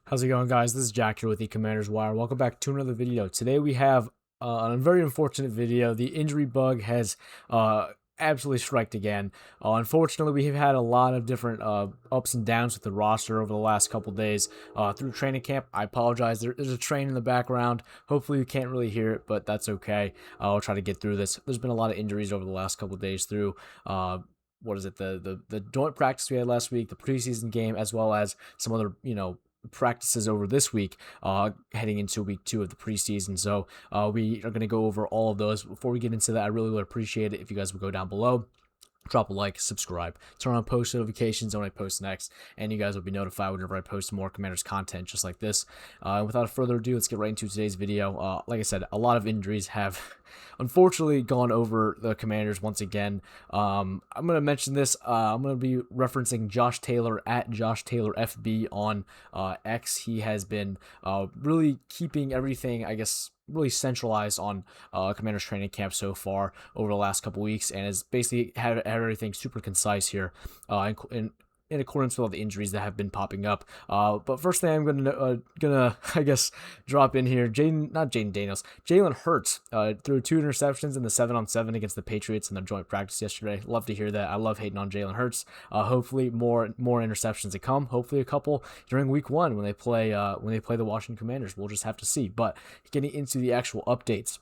How's it going, guys? This is Jack here with the Commander's Wire. Welcome back to another video. Today we have a very unfortunate video. The injury bug has absolutely striked again. Unfortunately, we have had a lot of different ups and downs with the roster over the last couple days through training camp. I apologize. There's a train in the background. Hopefully you can't really hear it, but that's okay. I'll try to get through this. There's been a lot of injuries over the last couple days through what is it, the joint practice we had last week, the preseason game, as well as some other practices over this week, heading into week 2 of the preseason. So we are going to go over all of those. Before we get into that, I really would appreciate it if you guys would go down below, drop a like, subscribe, turn on post notifications when I post next, and you guys will be notified whenever I post more Commanders content just like this. Without further ado, let's get right into today's video. Like I said, a lot of injuries have unfortunately gone over the Commanders once again. I'm going to mention this. I'm going to be referencing Josh Taylor at Josh Taylor FB on X. He has been really keeping everything, I guess, really centralized on Commanders training camp so far over the last couple weeks, and has basically had everything super concise here in accordance with all the injuries that have been popping up. But first thing I'm gonna I guess drop in here, Jalen Hurts threw 2 interceptions in the 7-on-7 against the Patriots in their joint practice yesterday. Love to hear that. I love hating on Jalen Hurts. Hopefully more interceptions to come. Hopefully a couple during week 1 when they play the Washington Commanders. We'll just have to see. But getting into the actual updates.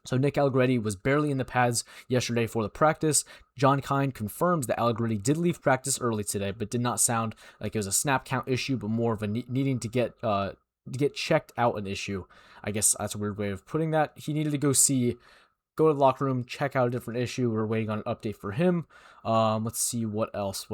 So Nick Allegretti was barely in the pads yesterday for the practice. John Kine confirms that Allegretti did leave practice early today, but did not sound like it was a snap count issue, but more of a needing to get checked out an issue. I guess that's a weird way of putting that. He needed to go to the locker room, check out a different issue. We're waiting on an update for him. Let's see what else.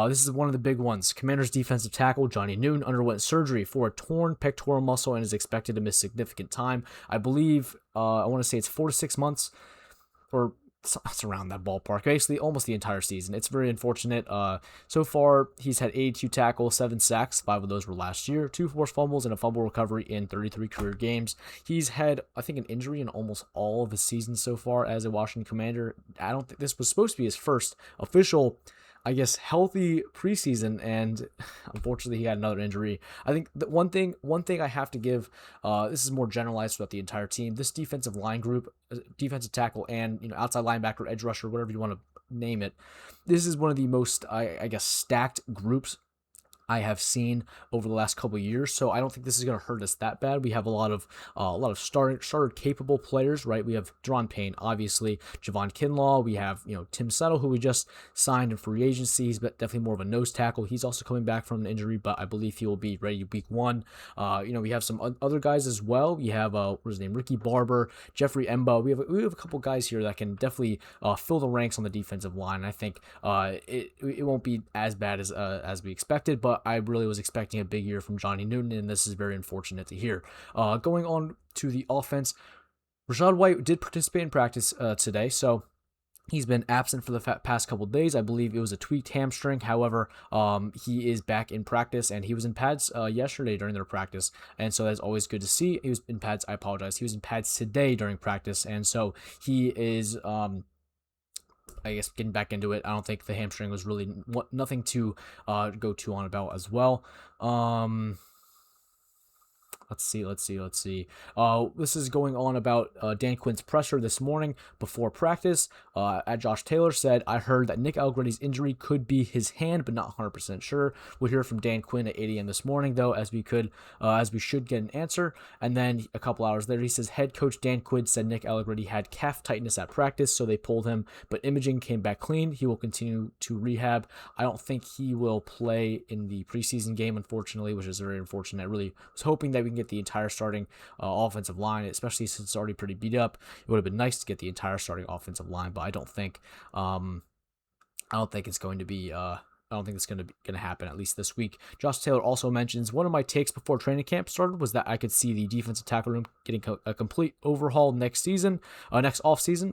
This is one of the big ones. Commanders defensive tackle Johnny Newton underwent surgery for a torn pectoral muscle and is expected to miss significant time. I believe, I want to say it's 4 to 6 months, or it's around that ballpark. Basically, almost the entire season. It's very unfortunate. So far, he's had 82 tackles, 7 sacks. 5 of those were last year. 2 forced fumbles and a fumble recovery in 33 career games. He's had, I think, an injury in almost all of his seasons so far as a Washington Commander. I don't think this was supposed to be his first official, I guess, healthy preseason, and unfortunately he had another injury. I think the one thing I have to give, this is more generalized throughout the entire team. This defensive line group, defensive tackle and outside linebacker, edge rusher, whatever you want to name it, this is one of the most, I guess, stacked groups I have seen over the last couple of years. So I don't think this is going to hurt us that bad. We have a lot of starter capable players, right? We have Deron Payne, obviously, Javon Kinlaw. We have Tim Settle, who we just signed in free agency. He's definitely more of a nose tackle. He's also coming back from an injury, but I believe he will be ready week 1. We have some other guys as well. We have what's his name, Ricky Barber, Jeffrey Emba. We have a couple guys here that can definitely fill the ranks on the defensive line. And I think it won't be as bad as we expected, but I really was expecting a big year from Johnny Newton, and this is very unfortunate to hear. Going on to the offense, Rachaad White did participate in practice today, so he's been absent for the past couple days. I believe it was a tweaked hamstring. However, he is back in practice, and he was in pads yesterday during their practice, and so that's always good to see. He was in pads. I apologize. He was in pads today during practice, and so he is I guess getting back into it. I don't think the hamstring was really nothing to go too on about as well. Let's see. This is going on about Dan Quinn's presser this morning before practice. At Josh Taylor said, "I heard that Nick Allegretti's injury could be his hand, but not 100% sure. We'll hear from Dan Quinn at 8 a.m. this morning, though, as we should get an answer." And then a couple hours later, he says, "Head coach Dan Quinn said Nick Allegretti had calf tightness at practice, so they pulled him, but imaging came back clean. He will continue to rehab." I don't think he will play in the preseason game, unfortunately, which is very unfortunate. I really was hoping that we can get the entire starting offensive line, especially since it's already pretty beat up. It would have been nice to get the entire starting offensive line, but I don't think it's going to be I don't think it's going to happen, at least this week. Josh Taylor also mentions, "One of my takes before training camp started was that I could see the defensive tackle room getting a complete overhaul next offseason,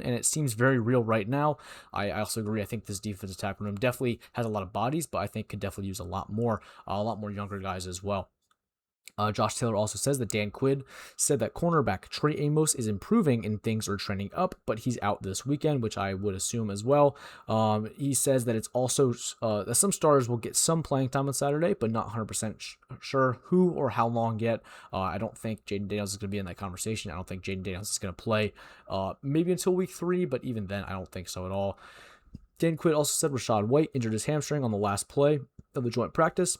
and it seems very real right now." I also agree. I think this defensive tackle room definitely has a lot of bodies, but I think could definitely use a lot more younger guys as well. Josh Taylor also says that Dan Quinn said that cornerback Trey Amos is improving and things are trending up, but he's out this weekend, which I would assume as well. He says that it's also that some starters will get some playing time on Saturday, but not 100% sure who or how long yet. I don't think Jayden Daniels is going to be in that conversation. I don't think Jayden Daniels is going to play maybe until week 3, but even then, I don't think so at all. Dan Quinn also said Rachaad White injured his hamstring on the last play of the joint practice,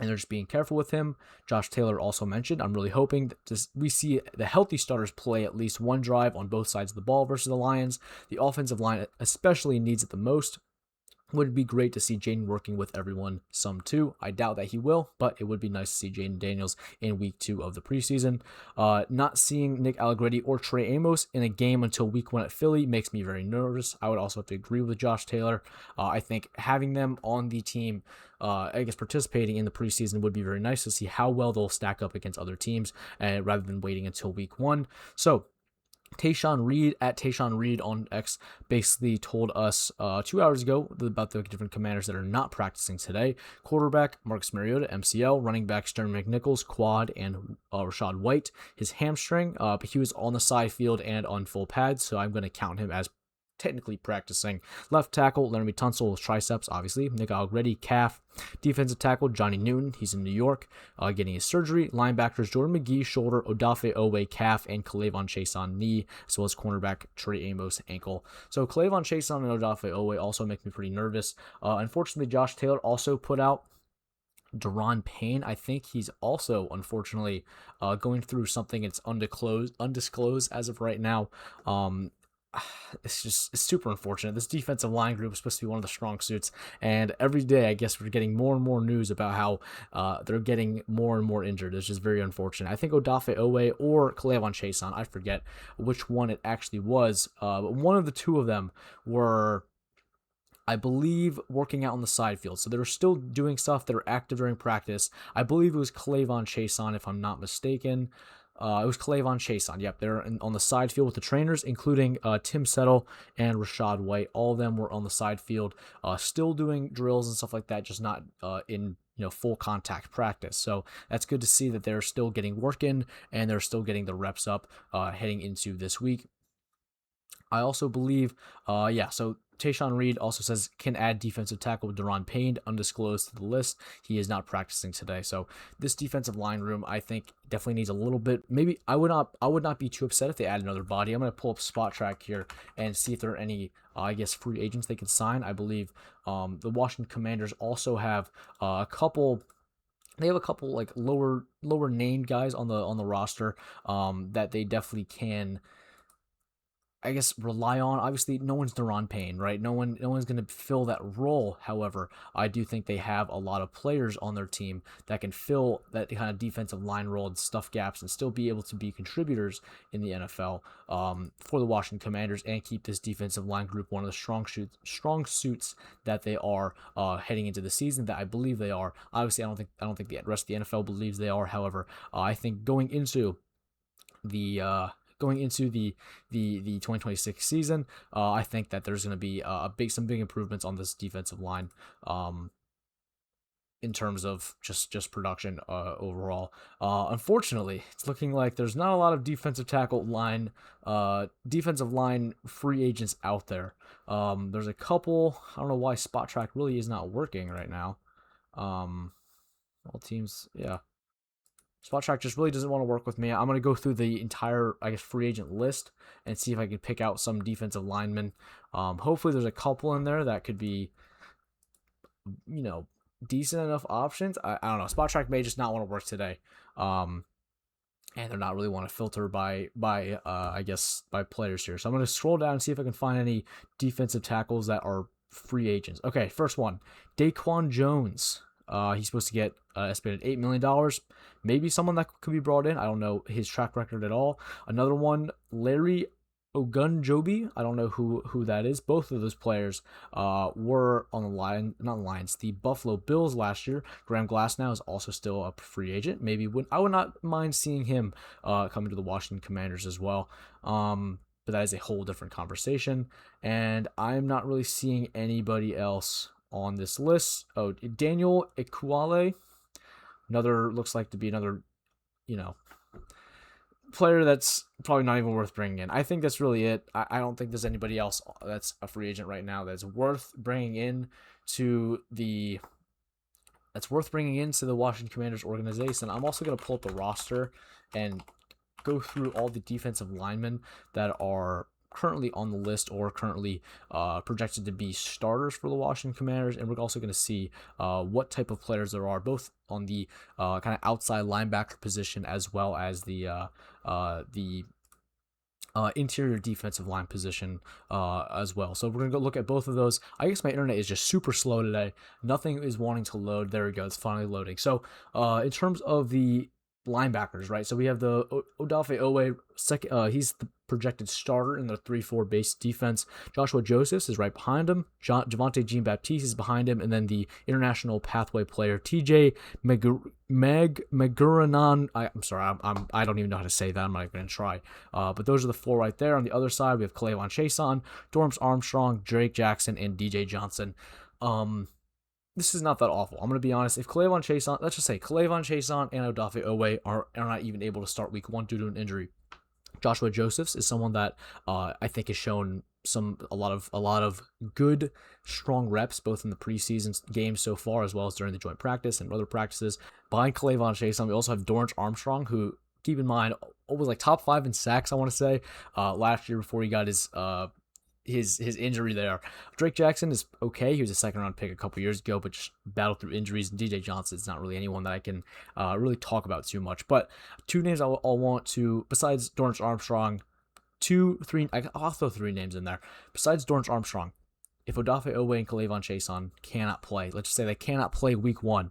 and they're just being careful with him. Josh Taylor also mentioned, I'm really hoping that we see the healthy starters play at least one drive on both sides of the ball versus the Lions. The offensive line especially needs it the most. Would be great to see Jayden working with everyone some too. I doubt that he will, but it would be nice to see Jayden Daniels in week 2 of the preseason. Not seeing Nick Allegretti or Trey Amos in a game until week 1 at Philly makes me very nervous. I would also have to agree with Josh Taylor. I think having them on the team, participating in the preseason would be very nice to see how well they'll stack up against other teams, rather than waiting until week 1. So, Tayshaun Reed at Tayshaun Reed on X basically told us 2 hours ago about the different Commanders that are not practicing today. Quarterback Marcus Mariota, MCL. Running backs Jeremy McNichols, quad, and Rachaad White, his hamstring. But he was on the side field and on full pads, so I'm going to count him as technically practicing. Left tackle Laramie Tunsil with triceps, obviously. Nick Allegretti, calf. Defensive tackle Johnny Newton, he's in New York, getting his surgery. Linebackers Jordan McGee, shoulder. Odafe Owe, calf, and K'Lavon Chaisson, knee, as well as cornerback Trey Amos, ankle. So K'Lavon Chaisson and Odafe Owe also make me pretty nervous. Unfortunately, Josh Taylor also put out Daron Payne. I think he's also, unfortunately, going through something. It's undisclosed as of right now. It's super unfortunate. This defensive line group is supposed to be one of the strong suits, and every day I guess we're getting more and more news about how they're getting more and more injured. It's just very unfortunate. I think Odafe Owe or K'Lavon Chaisson, I forget which one it actually was, but one of the two of them were, I believe, working out on the side field. So they were still doing stuff. They were active during practice. I believe it was K'Lavon Chaisson, if I'm not mistaken. It was K'Lavon Chaisson. Yep, they're on the side field with the trainers, including Tim Settle and Rachaad White. All of them were on the side field, still doing drills and stuff like that, just not in full contact practice. So that's good to see that they're still getting work in and they're still getting the reps up heading into this week. I also believe, so Tayshaun Reed also says can add defensive tackle Daron Payne, undisclosed, to the list. He is not practicing today. So this defensive line room, I think, definitely needs a little bit. Maybe I would not be too upset if they add another body. I'm going to pull up Spot Track here and see if there are any, free agents they can sign. I believe the Washington Commanders also have a couple. They have a couple like lower named guys on the roster that they definitely can, rely on. Obviously, no one's Daron Payne, right? No one's going to fill that role. However, I do think they have a lot of players on their team that can fill that kind of defensive line role and stuff gaps and still be able to be contributors in the NFL for the Washington Commanders and keep this defensive line group one of the strong suits that they are heading into the season. That I believe they are. Obviously, I don't think the rest of the NFL believes they are. However, I think going into the 2026 season, I think that there's going to be some big improvements on this defensive line in terms of just production overall. Unfortunately, it's looking like there's not a lot of defensive line free agents out there. There's a couple. I don't know why Spot Track really is not working right now. All teams, yeah. Spot Track just really doesn't want to work with me. I'm going to go through the entire, free agent list and see if I can pick out some defensive linemen. Hopefully there's a couple in there that could be, decent enough options. I don't know. Spot Track may just not want to work today. And they're not really want to filter by players here. So I'm going to scroll down and see if I can find any defensive tackles that are free agents. Okay, first one, Daquan Jones. He's supposed to get estimated $8 million. Maybe someone that could be brought in. I don't know his track record at all. Another one, Larry Ogunjobi. I don't know who that is. Both of those players were on the Buffalo Bills last year. Graham Glasnow is also still a free agent. I would not mind seeing him coming to the Washington Commanders as well. But that is a whole different conversation. And I'm not really seeing anybody else on this list. Oh, Daniel Ekuale. looks like to be another, you know, player that's probably not even worth bringing in. I think that's really it. I don't think there's anybody else that's a free agent right now that's worth bringing in to the Washington Commanders organization. I'm also going to pull up the roster and go through all the defensive linemen that are currently on the list or currently projected to be starters for the Washington Commanders, and we're also going to see what type of players there are, both on the kind of outside linebacker position as well as the interior defensive line position as well. So we're going to go look at both of those. I guess my internet is just super slow today. Nothing is wanting to load. There we go. It's finally loading. So in terms of the linebackers, right? So we have the Odafe Oweh, second. He's the projected starter in the 3-4 base defense. Joshua Josephs is right behind him. Javonte Jean-Baptiste is behind him, and then the international pathway player TJ Maguranan. I'm sorry, I don't even know how to say that. I'm not even going to try. But those are the four right there. On the other side, we have K'Lavon Chaisson, Dorance Armstrong, Drake Jackson, and DJ Johnson. This is not that awful. I'm going to be honest. If K'Lavon Chaisson, let's just say K'Lavon Chaisson and Odafe Oweh are not even able to start week 1 due to an injury, Joshua Josephs is someone that I think has shown a lot of good, strong reps both in the preseason games so far as well as during the joint practice and other practices. Behind K'Lavon Chaisson, we also have Dorance Armstrong, who, keep in mind, was like top 5 in sacks, I want to say, last year before he got his injury there. Drake Jackson is okay. He was a second-round pick a couple years ago, but just battled through injuries. And DJ Johnson is not really anyone that I can really talk about too much. But two names I'll want to, besides Dorance Armstrong, I'll throw 3 names in there. Besides Dorance Armstrong, if Odafe Oweh and K'Lavon Chaisson cannot play, let's just say they cannot play week 1,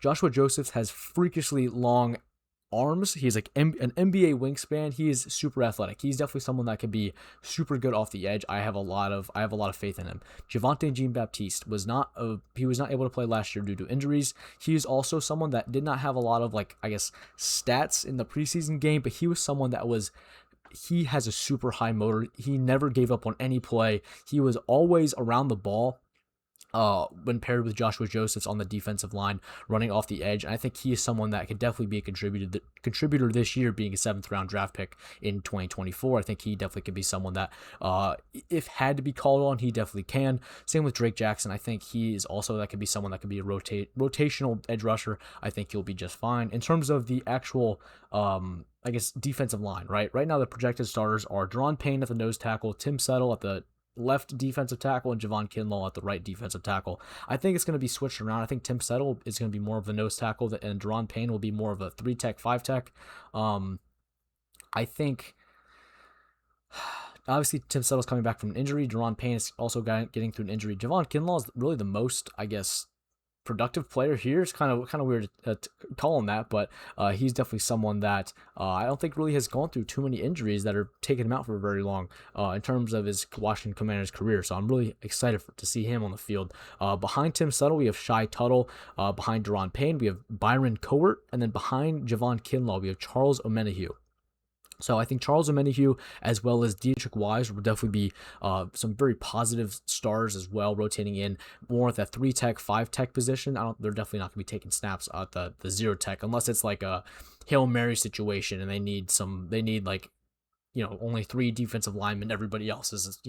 Joshua Josephs has freakishly long arms. He's like an NBA wingspan. He is super athletic. He's definitely someone that can be super good off the edge. I have a lot of faith in him. Javonte Jean-Baptiste was not able to play last year due to injuries. He is also someone that did not have a lot of, like, I guess, stats in the preseason game, but he was someone that he has a super high motor. He never gave up on any play. He was always around the ball. When paired with Joshua Josephs on the defensive line, running off the edge. And I think he is someone that could definitely be a contributor this year, being a 7th-round draft pick in 2024. I think he definitely could be someone that, if had to be called on, he definitely can. Same with Drake Jackson. I think he is also that could be someone that could be a rotational edge rusher. I think he'll be just fine. In terms of the actual, I guess, defensive line, right? Right now, the projected starters are Daron Payne at the nose tackle, Tim Settle at the left defensive tackle, and Javon Kinlaw at the right defensive tackle. I think it's going to be switched around. I think Tim Settle is going to be more of the nose tackle, and Daron Payne will be more of a 3-tech, 5-tech. I think, obviously, Tim Settle's coming back from an injury. Daron Payne is also getting through an injury. Javon Kinlaw is really the most, I guess, productive player here. It's kind of weird to call him that, but he's definitely someone that I don't think really has gone through too many injuries that are taking him out for very long in terms of his Washington Commanders career. So I'm really excited to see him on the field. Behind Tim Settle, we have Shy Tuttle. Behind Daron Payne, we have Byron Cowart, and then behind Javon Kinlaw, we have Charles Omenihu. So I think Charles Omenihu as well as Deatrich Wise will definitely be some very positive stars as well, rotating in more at that 3-tech, 5-tech position. They're definitely not going to be taking snaps at the 0-tech unless it's like a Hail Mary situation and they need like, only 3 defensive linemen. Everybody else is,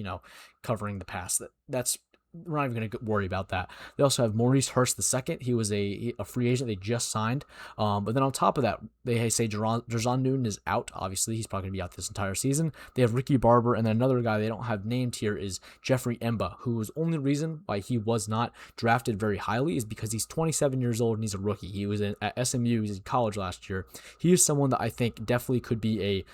covering the pass. That's we're not even going to worry about that. They also have Maurice Hurst II. He was a free agent they just signed. But then on top of that, they say Jer'Zhan Newton is out. Obviously, he's probably going to be out this entire season. They have Ricky Barber, and then another guy they don't have named here is Jeffrey Emba, whose only reason why he was not drafted very highly is because he's 27 years old and he's a rookie. He was at SMU. He was in college last year. He is someone that I think definitely could be a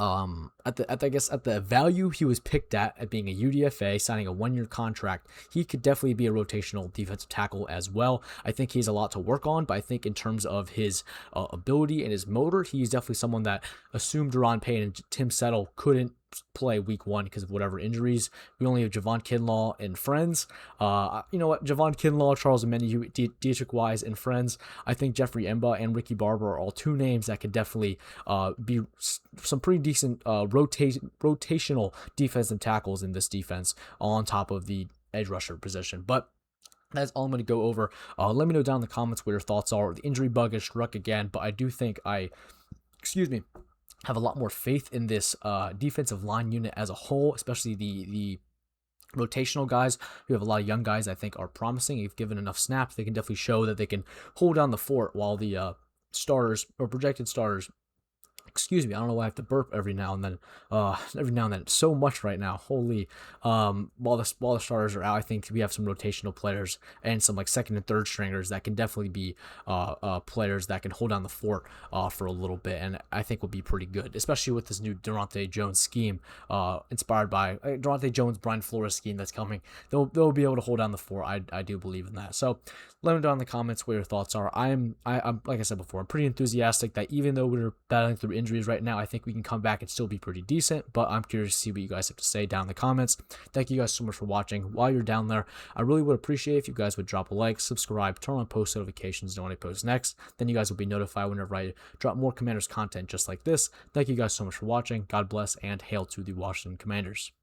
at the value he was picked at being a UDFA, signing a 1-year contract, he could definitely be a rotational defensive tackle as well. I think he has a lot to work on, but I think in terms of his ability and his motor, he's definitely someone that assumed Daron Payne and Tim Settle couldn't play week 1 because of whatever injuries. We only have Javon Kinlaw and friends. You know what? Javon Kinlaw, Charles Omenihu, Deatrich Wise, and friends. I think Jeffrey Emba and Ricky Barber are all 2 names that could definitely be some pretty decent rotational defensive tackles in this defense on top of the edge rusher position. But That's all I'm going to go over. Let me know down in the comments what your thoughts are. The injury bug has struck again, but I do think excuse me, have a lot more faith in this defensive line unit as a whole, especially the rotational guys. We have a lot of young guys I think are promising. If given enough snaps, they can definitely show that they can hold down the fort, while the starters or projected starters, excuse me, I don't know why I have to burp every now and then. It's so much right now. Holy. While the starters are out, I think we have some rotational players and some like second and third stringers that can definitely be players that can hold down the fort for a little bit, and I think will be pretty good, especially with this new Durante Jones scheme, inspired by Durante Jones, Brian Flores scheme that's coming. They'll be able to hold down the fort. I do believe in that. So let me know in the comments what your thoughts are. I'm like I said before, I'm pretty enthusiastic that even though we're battling through injuries right now, I think we can come back and still be pretty decent, but I'm curious to see what you guys have to say down in the comments. Thank you guys so much for watching. While you're down there, I really would appreciate if you guys would drop a like, subscribe, turn on post notifications to know when I post next. Then you guys will be notified whenever I drop more Commanders content just like this. Thank you guys so much for watching. God bless, and hail to the Washington Commanders.